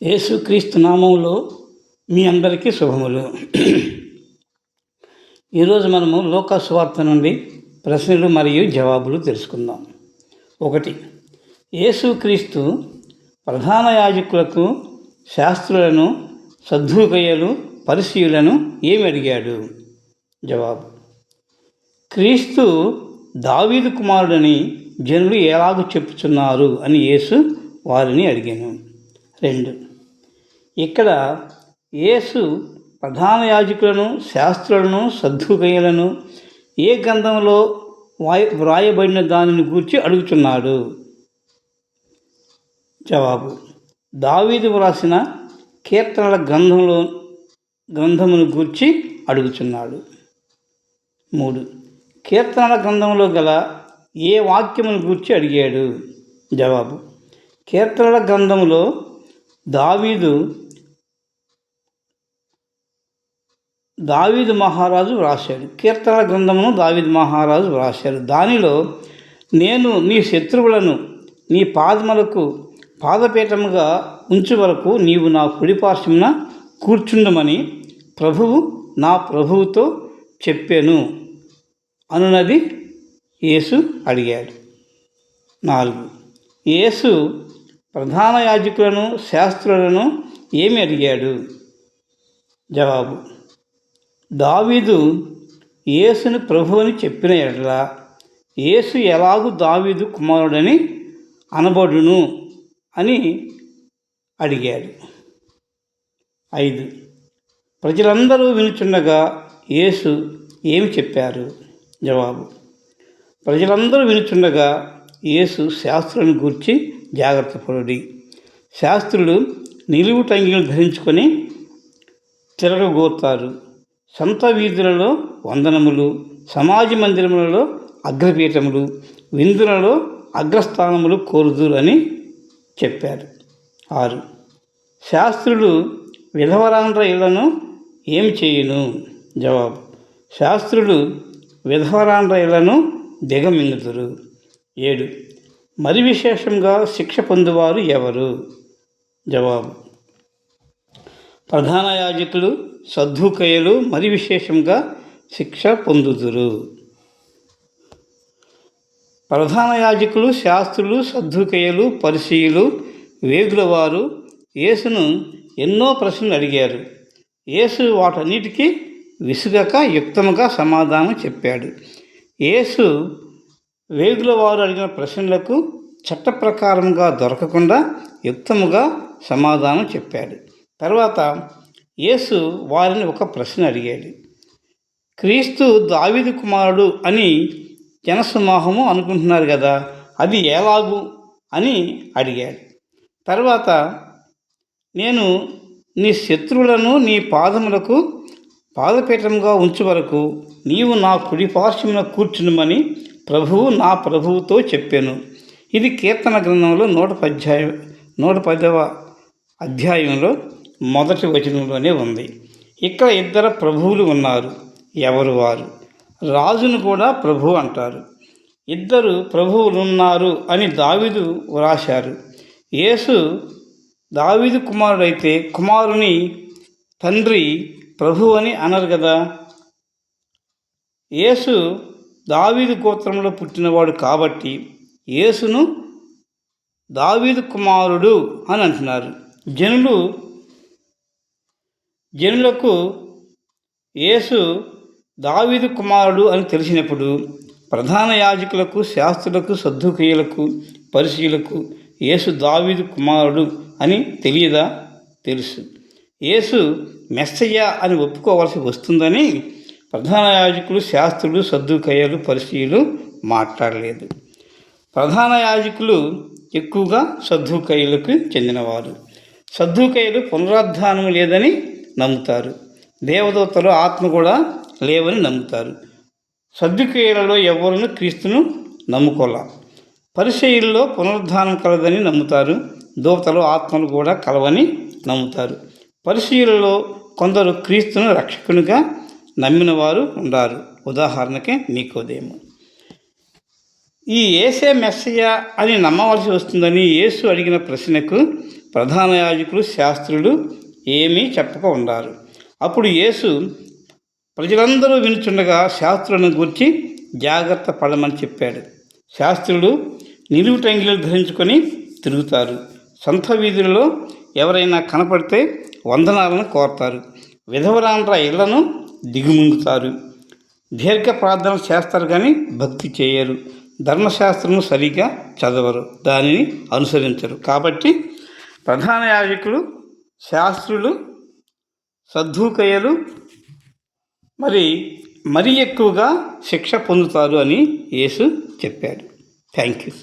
యేసుక్రీస్తు నామములో మీ అందరికీ శుభములు. ఈరోజు మనము లోకా సువార్త నుండి ప్రశ్నలు మరియు జవాబులు తెలుసుకుందాం. 1. యేసుక్రీస్తు ప్రధాన యాజకులకు, శాస్త్రులను, సద్దూకయ్యులు, పరిసయ్యులను ఏమి అడిగాడు? జవాబు: క్రీస్తు దావీదు కుమారుడని జనులు ఎలాగూ చెప్పుచున్నారు అని యేసు వారిని అడిగాను. 2. ఇక్కడ యేసు ప్రధాన యాజకులను, శాస్త్రులను, సద్దూకయ్యులను ఏ గ్రంథంలో వ్రాయబడిన దానిని గూర్చి అడుగుతున్నాడు? జవాబు: దావీదు వ్రాసిన కీర్తనల గ్రంథమును గూర్చి అడుగుచున్నాడు. 3. కీర్తనల గ్రంథంలో గల ఏ వాక్యమును గూర్చి అడిగాడు? జవాబు: కీర్తనల గ్రంథంలో దావీదు మహారాజు వ్రాశాడు. కీర్తనల గ్రంథమును దావీదు మహారాజు వ్రాశాడు. దానిలో నేను నీ శత్రువులను నీ పాదములకు పాదపీఠముగా ఉంచు వరకు నీవు నా కుడిపార్శ్వమున కూర్చుండమని ప్రభువు నా ప్రభువుతో చెప్పాను అనున్నది యేసు అడిగాడు. 4. యేసు ప్రధాన యాజకులను, శాస్త్రులను ఏమి అడిగాడు? జవాబు: దావీదు యేసుని ప్రభు అని చెప్పిన ఎడల యేసు ఎలాగూ దావీదు కుమారుడని అనబడును అని అడిగాడు. 5. ప్రజలందరూ వినుచుండగా యేసు ఏమి చెప్పారు? జవాబు: ప్రజలందరూ వినుచుండగా యేసు శాస్త్రులను గూర్చి జాగ్రత్త పడుడి. శాస్త్రులు నిలువు టంగిలు ధరించుకొని తిరగగోరుతారు. సంత వీధులలో వందనములు, సమాజ మందిరములలో అగ్రపీఠములు, విందులలో అగ్రస్థానములు కోరుదురు అని చెప్పారు. 6. శాస్త్రులు విధవరాండ్ర ఇళ్లను ఏమి చేయును? జవాబు: శాస్త్రులు విధవరాండ్ర ఇళ్లను దిగమింగుదురు. 7. మరి విశేషంగా శిక్ష పొందువారు ఎవరు? జవాబు: ప్రధాన యాజకులు, సద్దూకయ్యులు మరి విశేషంగా శిక్ష పొందుదురు. ప్రధాన యాజకులు, శాస్త్రులు, సద్దూకయ్యులు, పరిసయ్యులు, వేగుల వారు యేసును ఎన్నో ప్రశ్నలు అడిగారు. యేసు వాటన్నిటికీ విసుగక యుక్తముగా సమాధానం చెప్పాడు. యేసు వేగుల వారు అడిగిన ప్రశ్నలకు చట్ట ప్రకారంగా దొరకకుండా యుక్తముగా సమాధానం చెప్పాడు. తర్వాత యేసు వారిని ఒక ప్రశ్న అడిగాడు. క్రీస్తు దావీదు కుమారుడు అని జనసమూహము అనుకుంటున్నారు కదా, అది ఎలాగూ అని అడిగాడు. తర్వాత నేను నీ శత్రువులను నీ పాదములకు పాదపీఠంగా ఉంచు వరకు నీవు నా కుడిపార్శ్వమున కూర్చుండమని ప్రభువు నా ప్రభువుతో చెప్పాను. ఇది కీర్తన గ్రంథంలో 110వ అధ్యాయంలో మొదటి వచనంలోనే ఉంది. ఇక్కడ 2 ప్రభువులు ఉన్నారు. ఎవరు వారు? రాజును కూడా ప్రభువు అంటారు. 2 ప్రభువులు ఉన్నారు అని దావీదు వ్రాశారు. యేసు దావీదు కుమారుడైతే కుమారుని తండ్రి ప్రభువు అని అనరు కదా. యేసు దావీదు గోత్రంలో పుట్టినవాడు కాబట్టి యేసును దావీదు కుమారుడు అని అంటున్నారు. జనులకు యేసు దావీదు కుమారుడు అని తెలిసినప్పుడు ప్రధాన యాజకులకు, శాస్త్రులకు, సద్దూకయ్యులకు, పరిసయ్యులకు యేసు దావీదు కుమారుడు అని తెలియదా? తెలుసు. యేసు మెస్సయ్య అని ఒప్పుకోవాల్సి వస్తుందని ప్రధాన యాజకులు, శాస్త్రులు, సద్దూకయ్యులు, పరిసయ్యులు మాట్లాడలేదు. ప్రధాన యాజకులు ఎక్కువగా సద్దూకయ్యులకు చెందినవారు. సద్దూకయ్యులు పునరుద్ధానం లేదని నమ్ముతారు. దేవదూతలు ఆత్మ కూడా లేవని నమ్ముతారు. సద్దూకయ్యులలో ఎవరును క్రీస్తును నమ్ముకోలే. పరిసయ్యుల్లో పునరుద్ధానం కలదని నమ్ముతారు. దూతలు, ఆత్మలు కూడా కలవని నమ్ముతారు. పరిసయ్యులలో కొందరు క్రీస్తును రక్షకునిగా నమ్మిన వారు ఉన్నారు. ఉదాహరణకి నికోదేము. ఈ యేసే మెస్సయ్య అని నమ్మవలసి వస్తుందని యేసు అడిగిన ప్రశ్నకు ప్రధాన యాజకులు శాస్త్రులు ఏమీ చెప్పక ఉండారు. అప్పుడు యేసు ప్రజలందరూ వినుచుండగా శాస్త్రులను గూర్చి జాగ్రత్త పడమని చెప్పాడు. శాస్త్రులు నిలువుటంగిలు ధరించుకొని తిరుగుతారు. సొంత వీధులలో ఎవరైనా కనపడితే వందనాలను కోరతారు. విధవరాండ్ర ఇళ్లను దిగుమింగుతారు. దీర్ఘ ప్రార్థనలు చేస్తారు కానీ భక్తి చేయరు. ధర్మశాస్త్రము సరిగా చదవరు, దానిని అనుసరించరు. కాబట్టి ప్రధాన యాజకులు, శాస్త్రులు, సద్దూకయ్యులు మరీ ఎక్కువగా శిక్ష పొందుతారు అని యేసు చెప్పాడు. Thank you.